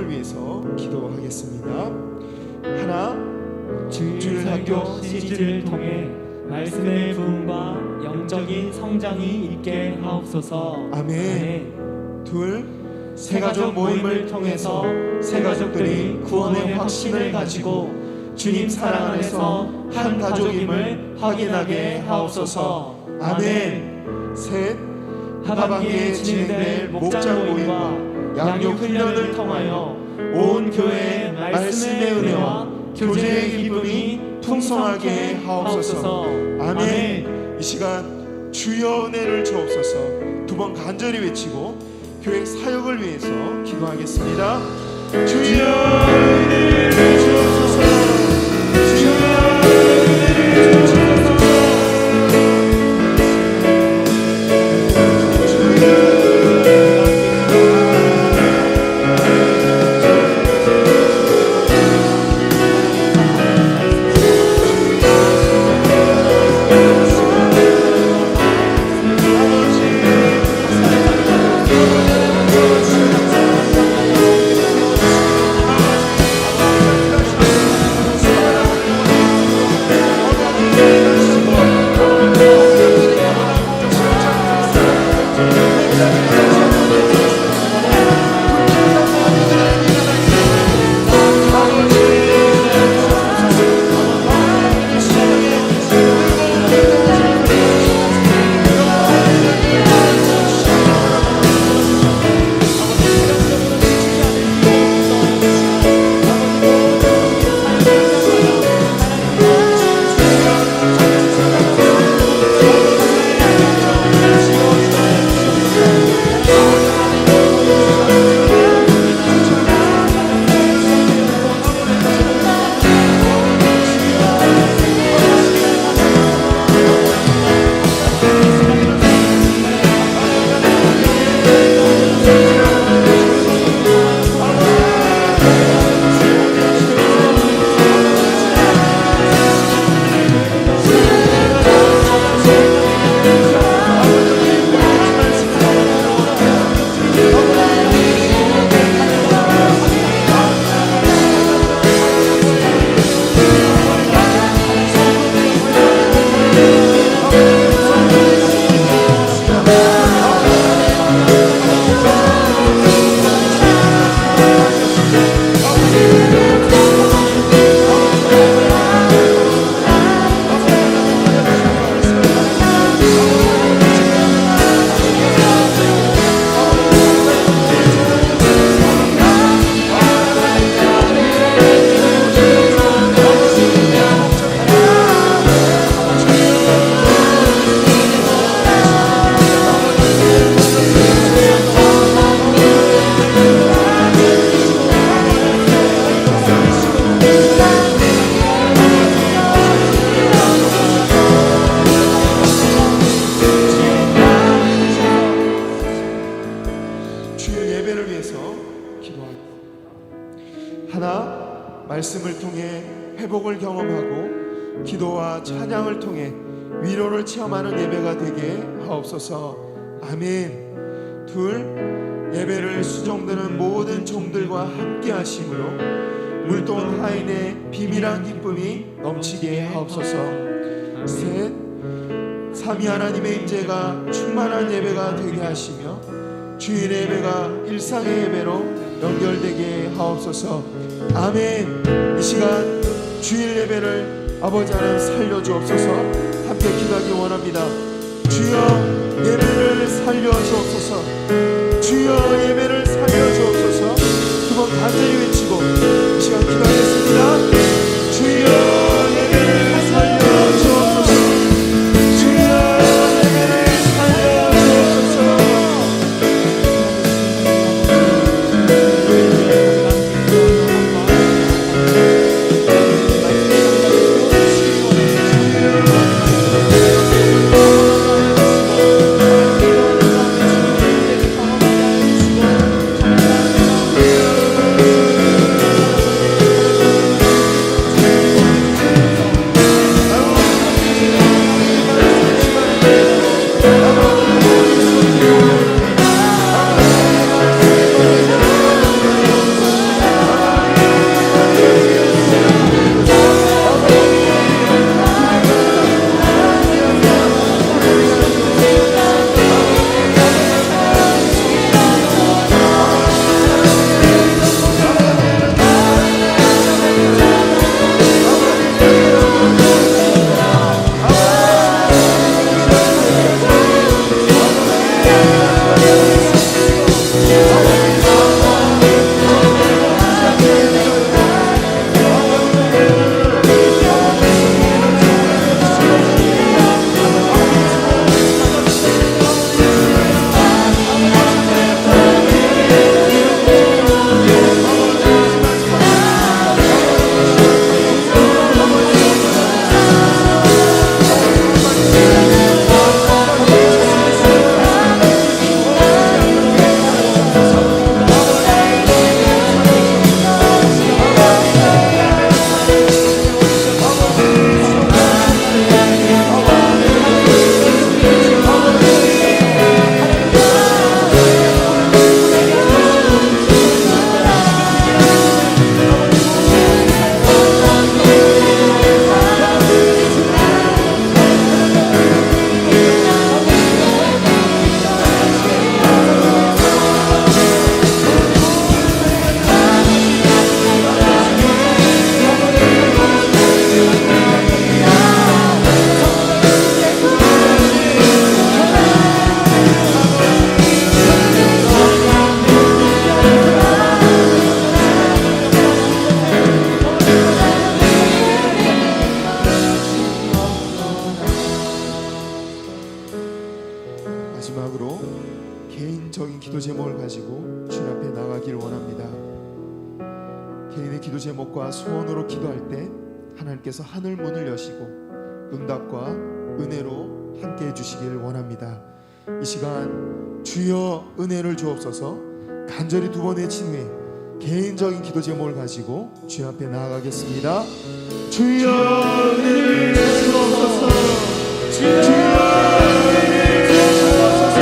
사역을 위해서 기도하겠습니다. 하나, 주일 설교 시리즈를 통해 말씀의 부흥과 영적인 성장이 있게 하옵소서. 아멘. 둘, 새가족 모임을 통해서 새가족들이 구원의 확신을 가지고 주님 사랑 안에서 한 가족임을 확인하게 하옵소서. 아멘. 셋, 하반기에 진행될 목장 모임과 양육 훈련을 통하여 온 교회의 말씀의 은혜와 교제의 기쁨이 풍성하게 하옵소서. 아멘. 이 시간 주여 은혜를 주옵소서 두 번 간절히 외치고 교회 사역을 위해서 기도하겠습니다. 주여 은혜를 주옵소서. 주여 은혜를 주옵소서. 하나, 말씀을 통해 회복을 경험하고 기도와 찬양을 통해 위로를 체험하는 예배가 되게 하옵소서. 아멘. 둘, 예배를 수종드는 모든 종들과 함께 하심으로 물동 하인의 비밀한 기쁨이 넘치게 하옵소서. 셋, 삼위 하나님의 임재가 충만한 예배가 되게 하시며 주일 예배가 일상의 예배로 연결되게 하옵소서. 아멘. 이 시간 주일 예배를 아버지 하나님 살려주옵소서. 함께 기도하기 원합니다. 주여 예배를 살려주옵소서. 주여 예배를 살려주옵소서. 두 번 간절히 외치고 이 시간 기도하겠습니다. 주여 예배를 살려주옵소서. 주여 예배를 살려주옵소서. 기도 제목을 가지고 주님 앞에 나가기를 원합니다. 개인의 기도 제목과 소원으로 기도할 때 하나님께서 하늘 문을 여시고 응답과 은혜로 함께 해주시길 원합니다. 이 시간 주여 은혜를 주옵소서 간절히 두 번 외친 후에 개인적인 기도 제목을 가지고 주님 앞에 나아가겠습니다. 주여 은혜를 주옵소서. 주여 은혜를 주옵소서.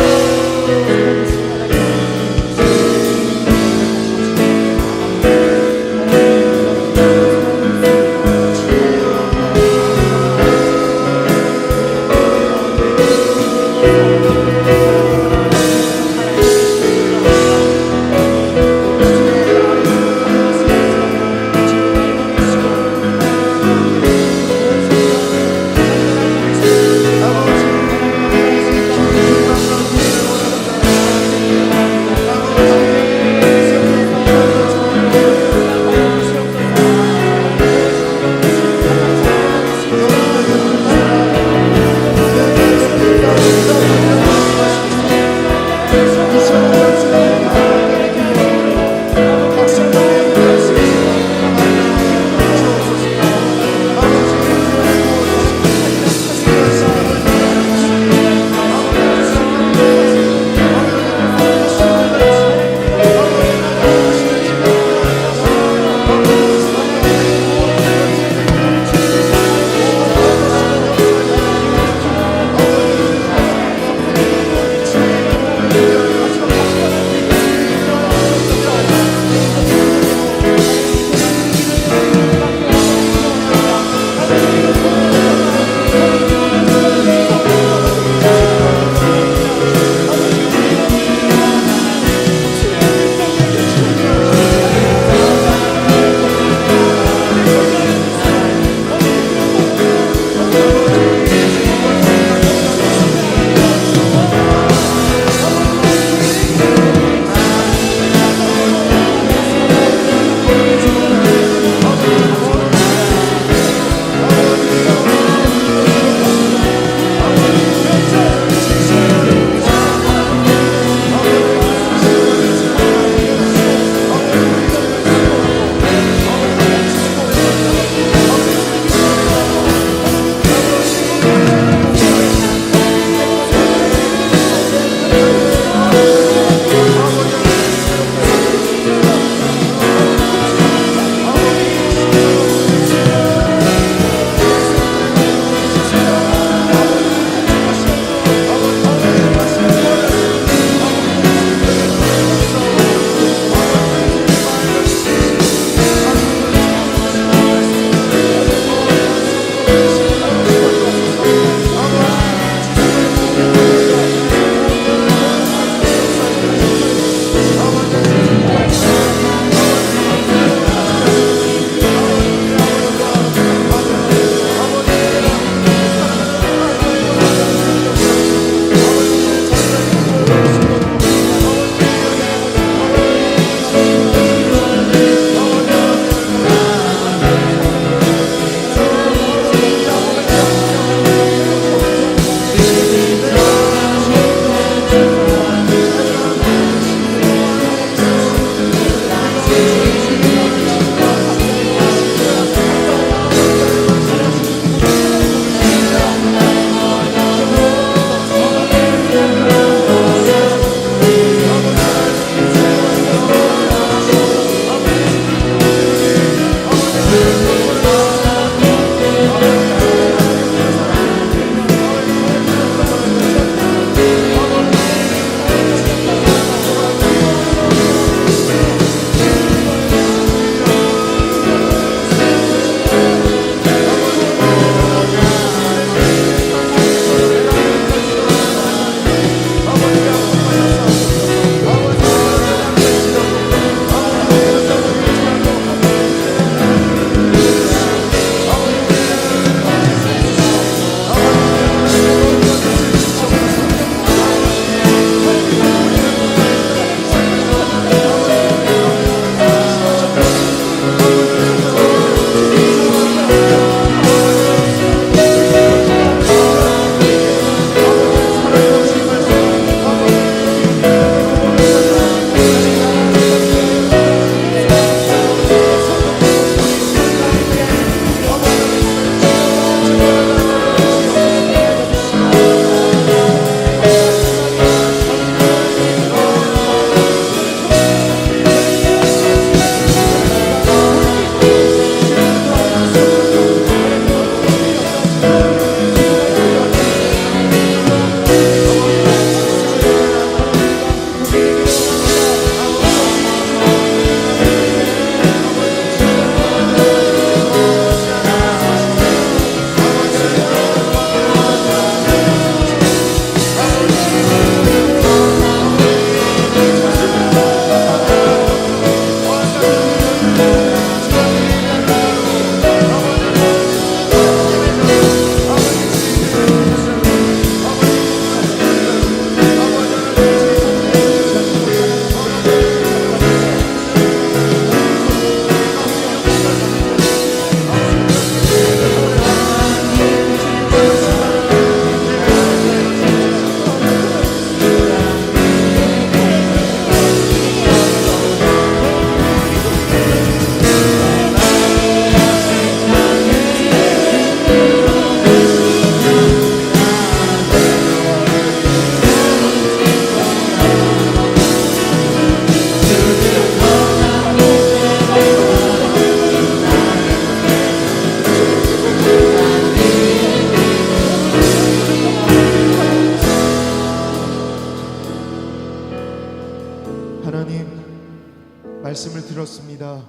말씀을 들었습니다.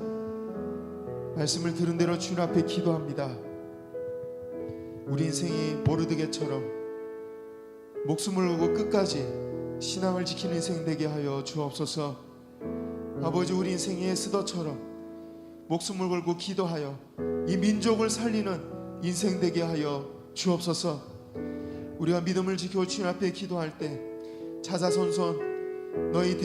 말씀을 들은 대로 주님 앞에 기도합니다. 우리 인생이 모르드게처럼 목숨을 걸고 끝까지 신앙을 지키는 인생 되게 하여 주옵소서. 아버지, 우리 인생이 에스더처럼 목숨을 걸고 기도하여 이 민족을 살리는 인생 되게 하여 주옵소서. 우리가 믿음을 지켜 주님 앞에 기도할 때 자자손손 너희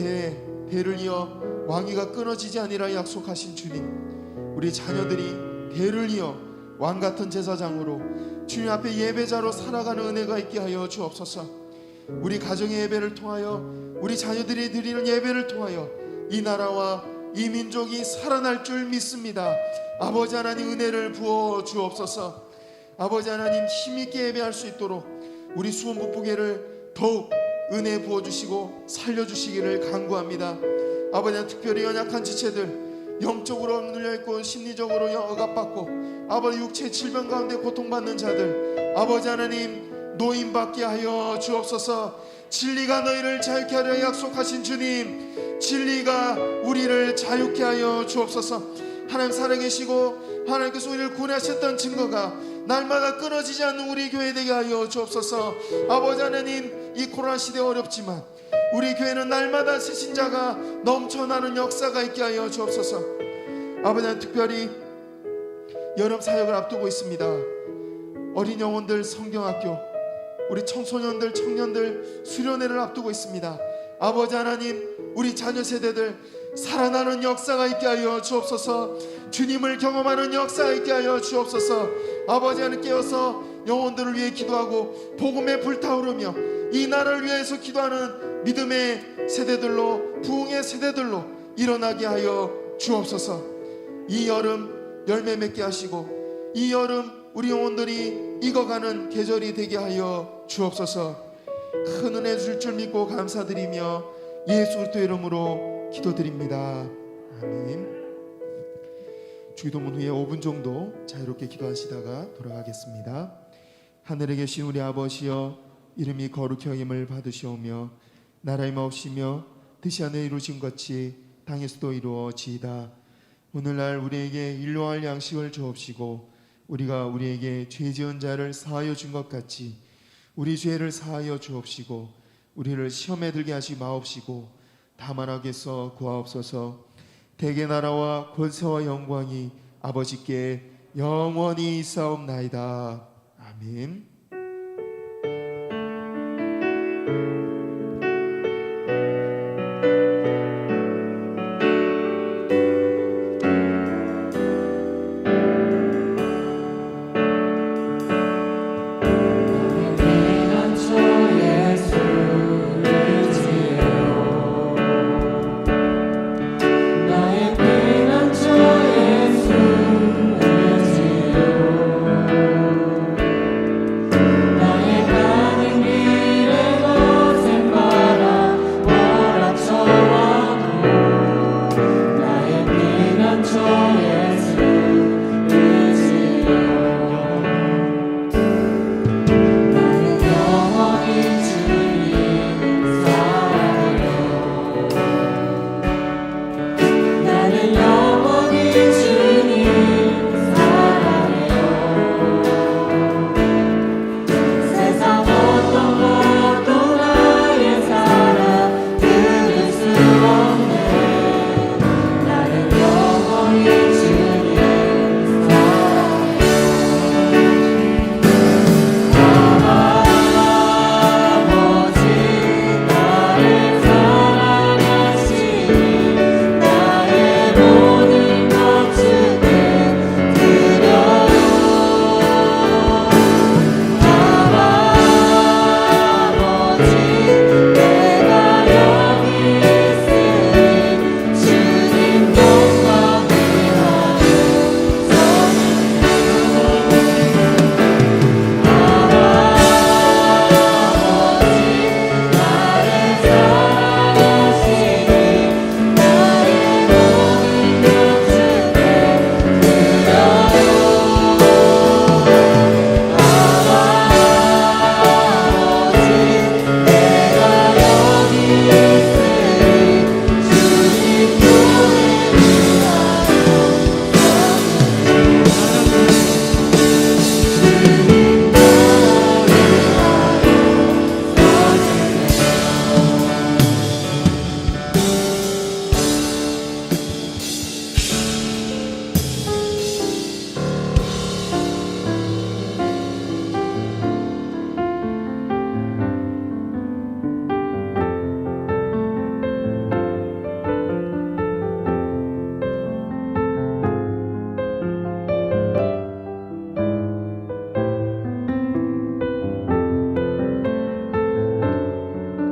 대를 이어 왕위가 끊어지지 아니라 약속하신 주님, 우리 자녀들이 대를 이어 왕같은 제사장으로 주님 앞에 예배자로 살아가는 은혜가 있게 하여 주옵소서. 우리 가정의 예배를 통하여 우리 자녀들이 드리는 예배를 통하여 이 나라와 이 민족이 살아날 줄 믿습니다. 아버지 하나님, 은혜를 부어 주옵소서. 아버지 하나님, 힘있게 예배할 수 있도록 우리 수원 북부교회를 더욱 은혜 부어주시고 살려주시기를 간구합니다. 아버지 하나님, 특별히 연약한 지체들, 영적으로 눌려있고 심리적으로 억압받고 아버지 육체 질병 가운데 고통받는 자들, 아버지 하나님 노인받게 하여 주옵소서. 진리가 너희를 자유케 하려 약속하신 주님, 진리가 우리를 자유케 하여 주옵소서. 하나님 살아계시고 하나님께서 우리를 구원하셨던 증거가 날마다 끊어지지 않는 우리 교회 되게 하여 주옵소서. 아버지 하나님, 이 코로나 시대 어렵지만 우리 교회는 날마다 새신자가 넘쳐나는 역사가 있게 하여 주옵소서. 아버지 하나님, 특별히 여름 사역을 앞두고 있습니다. 어린 영혼들 성경학교, 우리 청소년들 청년들 수련회를 앞두고 있습니다. 아버지 하나님, 우리 자녀 세대들 살아나는 역사가 있게 하여 주옵소서. 주님을 경험하는 역사가 있게 하여 주옵소서. 아버지 하나님, 깨어서 영혼들을 위해 기도하고 복음에 불타오르며 이 나라를 위해서 기도하는 믿음의 세대들로, 부흥의 세대들로 일어나게 하여 주옵소서. 이 여름 열매 맺게 하시고 이 여름 우리 영혼들이 익어가는 계절이 되게 하여 주옵소서. 큰 은혜 줄 줄 믿고 감사드리며 예수 그리스도 이름으로 기도드립니다. 아멘. 주기도문 후에 5분 정도 자유롭게 기도하시다가 돌아가겠습니다. 하늘에 계신 우리 아버지여, 이름이 거룩히 여김을 받으시오며 나라의 마옵시며 뜻이 하늘에 이루어진 같이 땅에서도 이루어지이다. 오늘날 우리에게 일용할 양식을 주옵시고 우리가 우리에게 죄 지은 자를 사하여 준 것 같이 우리 죄를 사하여 주옵시고 우리를 시험에 들게 하지 마옵시고 다만 악에서 구하옵소서. 대개 나라와 권세와 영광이 아버지께 영원히 있사옵나이다. 아멘.